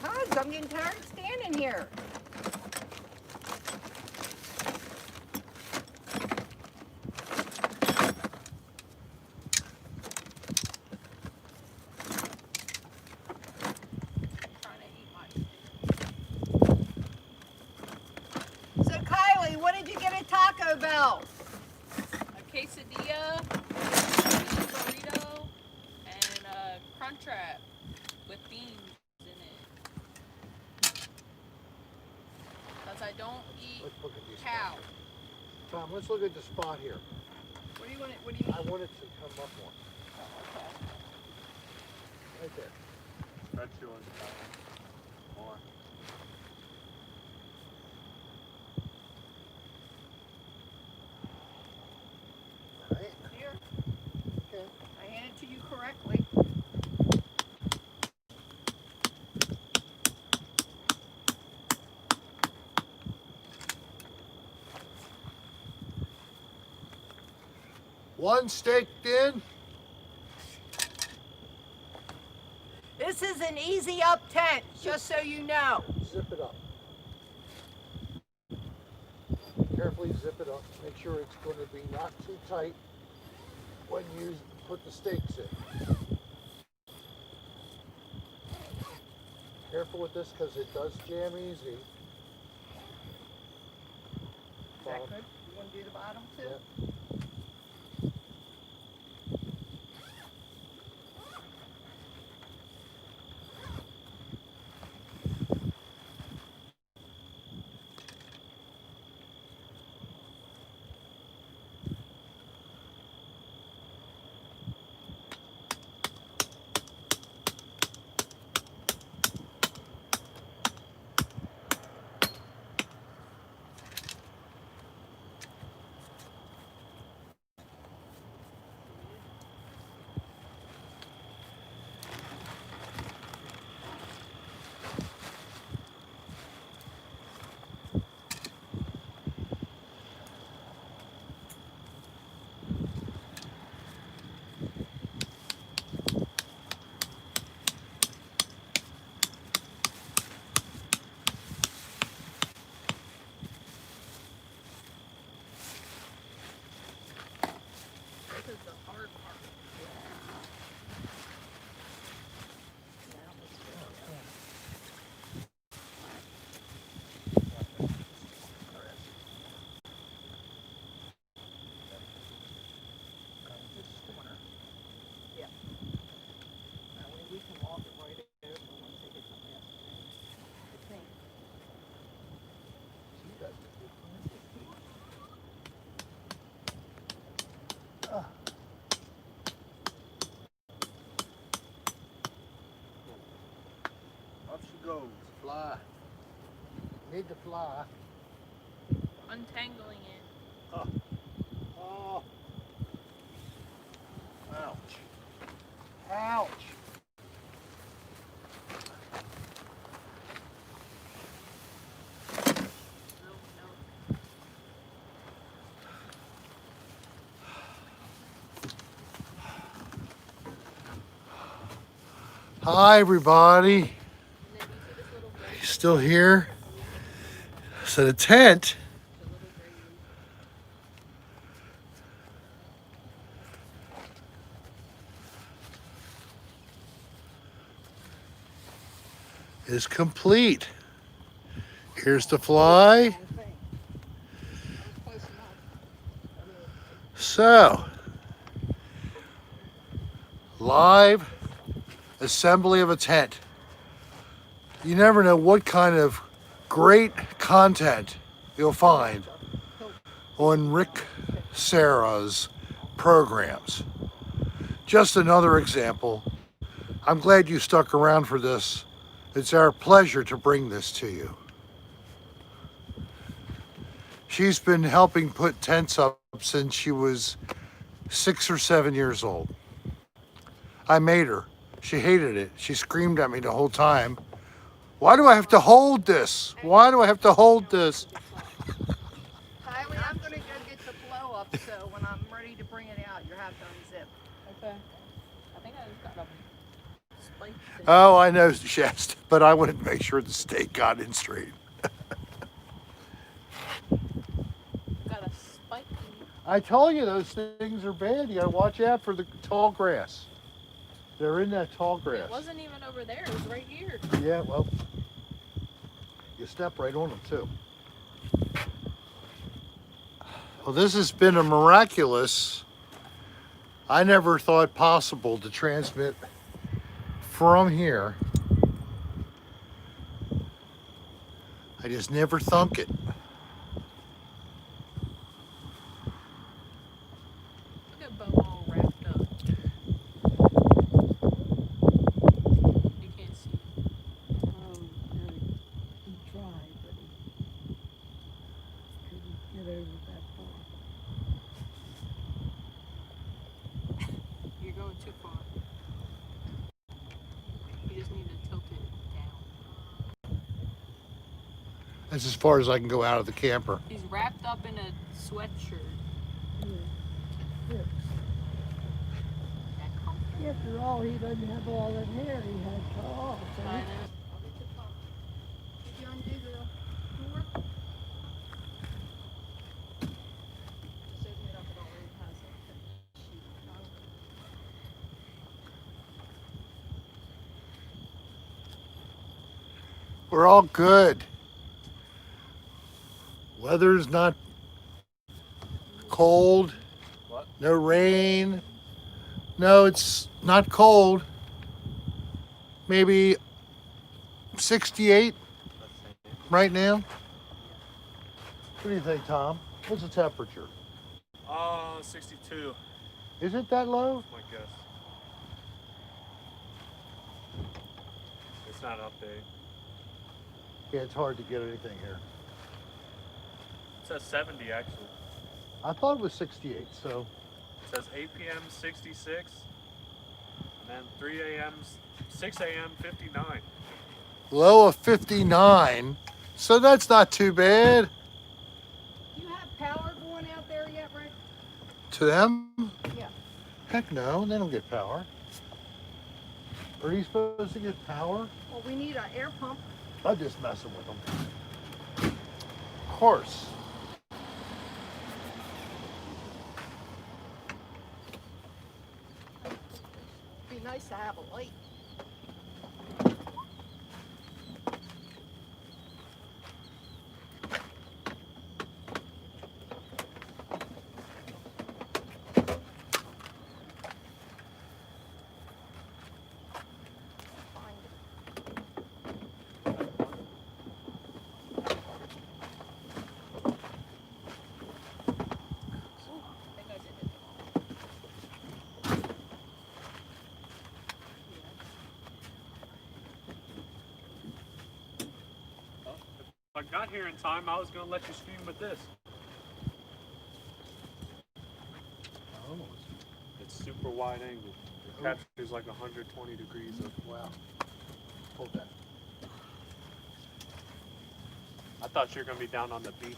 Because I'm getting tired of standing here. Trying to eat my So, Kylie, what did you get at Taco Bell? a quesadilla, a burrito, and a crunchwrap with beans in it. Because I don't eat Let's look at these. cow. Tom, let's look at the spot here. What do you want? What do you mean? I want it to come up one. Okay. Right there. Red two ones. More. Right? Here, Okay. I hand it to you correctly. One staked in. This is an easy up tent, just so you know. Zip it up. Carefully zip it up. Make sure it's going to be not too tight when you put the stakes in. Careful with this because it does jam easy. Is that good? You want to do the bottom too? Yeah. goes. Fly. Need to fly. Untangling it. Oh. Ouch. Ouch. No, no. Hi, everybody. And then you see this little gray, You still here? So the tent the little gray leaf. is complete. Here's the fly. Whole thing. That was close enough. So, live assembly of a tent. You never know what kind of great content you'll find on Rick Serra's programs. Just another example. I'm glad you stuck around for this. It's our pleasure to bring this to you. She's been helping put tents up since she was 6 or 7 years old. I made her. She hated it. She screamed at me the whole time. Why do I have to hold this? Why do I have to hold this? Kylie, I'm gonna go get the blow up, so when I'm ready to bring it out, you have to unzip. Okay. I think I just got a spike thing. Oh, I know, Shasta, but I wanted to make sure the stake got in straight. Got a spiky. I told you those things are bad. You gotta watch out for the tall grass. They're in that tall grass. It wasn't even over there. It was right here. Yeah, well, you step right on them too. Well, this has been a miraculous, I never thought possible to transmit from here. I just never thunk it. Look at Bo all wrapped up. You can't see. He tried, but he couldn't get over that far. You're going too far. You just need to tilt it down. That's as far as I can go out of the camper. He's wrapped up in a sweatshirt. Yeah. That comfortable. After all, he doesn't have all that hair he had cut off. So I he- know. Did you undo the door? Just open it up, it already has a sheet. We're all good. Weather's not cold. What? No rain. No, it's not cold. Maybe 68 right now. What do you think, Tom? What's the temperature? 62. Is it that low? My guess. It's not update. Yeah, it's hard to get anything here. It says 70 actually. I thought it was 68, so It says 8 p.m. 66, and then 3 a.m. 6 a.m. 59. low of 59. So that's not too bad. Do you have power going out there yet, Rick? To them? Yeah. Heck no, they don't get power. Are you supposed to get power? Well, we need an air pump. I'm just messing with them. Of course. Be nice to have a light. Find it. I think I did it. I got here in time, I was gonna let you stream with this. Oh, It's super wide angle. It captures like 120 degrees of. wow. Hold that. I thought you were gonna be down on the beach.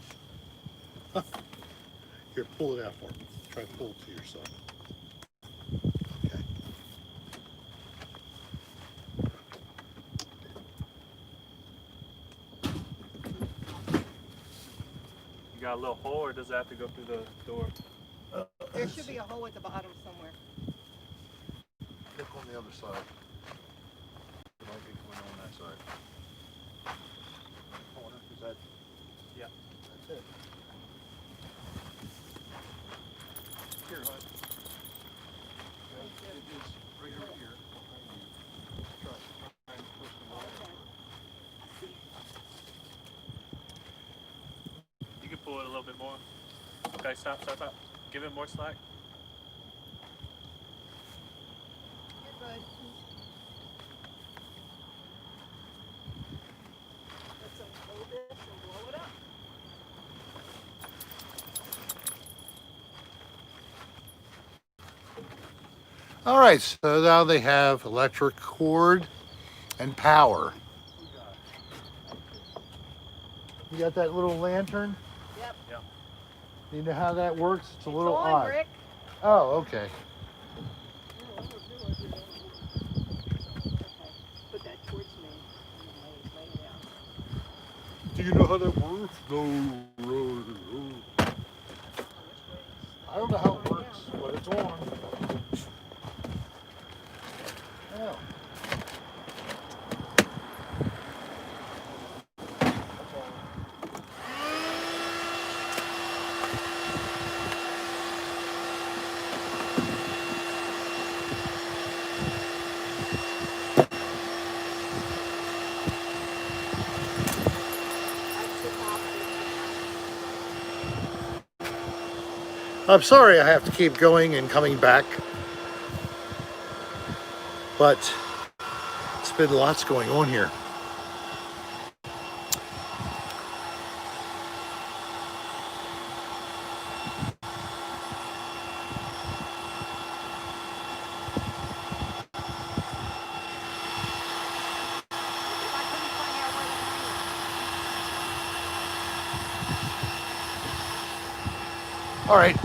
Here, pull it out for me. Try to pull it to yourself. Okay. You got a little hole, or does it have to go through the door? There should be a hole at the bottom somewhere. Look on the other side. It might be going on that side. Corner, is that? Yeah. That's it. Here, bud. It is right over here. Try and push them out. You can pull it a little bit more. Okay, stop. Give it more slack. You're good. Let's unfold this and blow it up. All right, so now they have electric cord and power. You got that little lantern? Yep. Yeah. You know how that works? It's a little on, odd. Rick. Oh, okay. Okay. Put that towards me and lay it out. Do you know how that works? No. I don't know how it works, but it's on. Oh. I'm sorry I have to keep going and coming back, but it's been lots going on here. All right.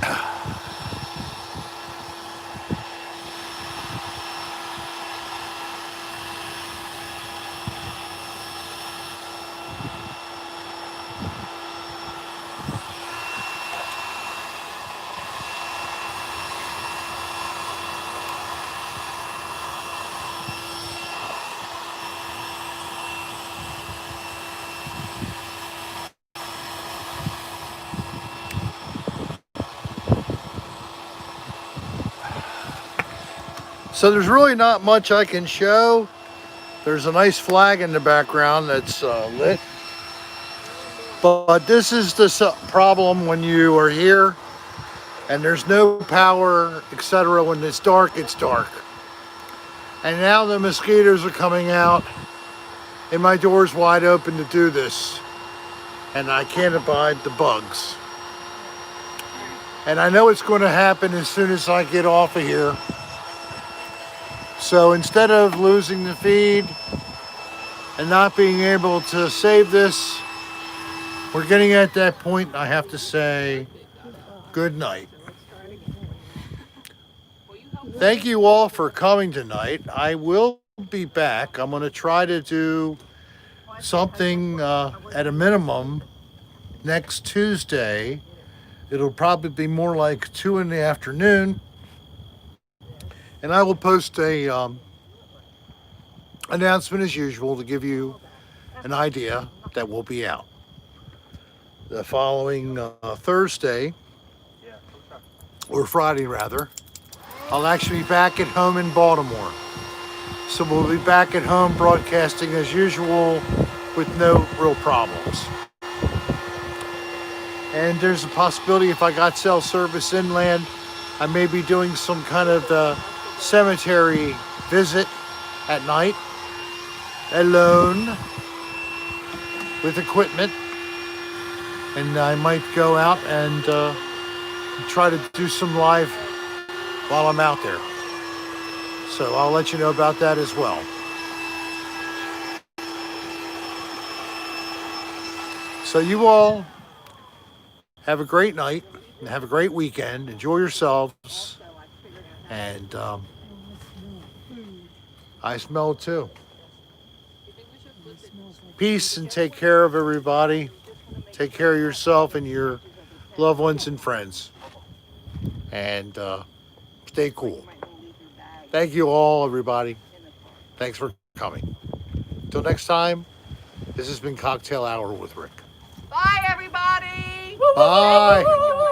So there's really not much I can show. There's a nice flag in the background that's lit. But this is the problem when you are here and there's no power, etc. When it's dark, it's dark. And now the mosquitoes are coming out and my door's wide open to do this. And I can't abide the bugs. And I know it's going to happen as soon as I get off of here. So instead of losing the feed and not being able to save this, we're getting at that point. I have to say good night. Thank you all for coming tonight. I will be back. I'm going to try to do something at a minimum next Tuesday. It'll probably be more like 2 in the afternoon. And I will post a announcement as usual to give you an idea that we'll be out. The following Thursday, or Friday rather, I'll actually be back at home in Baltimore. So we'll be back at home broadcasting as usual with no real problems. And there's a possibility if I got cell service inland, I may be doing some kind of cemetery visit at night, alone, with equipment. and I might go out and try to do some live while I'm out there. So I'll let you know about that as well. So you all have a great night and have a great weekend. Enjoy yourselves. And I smell it too. Peace and take care of everybody. Take care of yourself and your loved ones and friends. And stay cool. Thank you all, everybody. Thanks for coming. Till next time, this has been Cocktail Hour with Rick. Bye, everybody. Bye.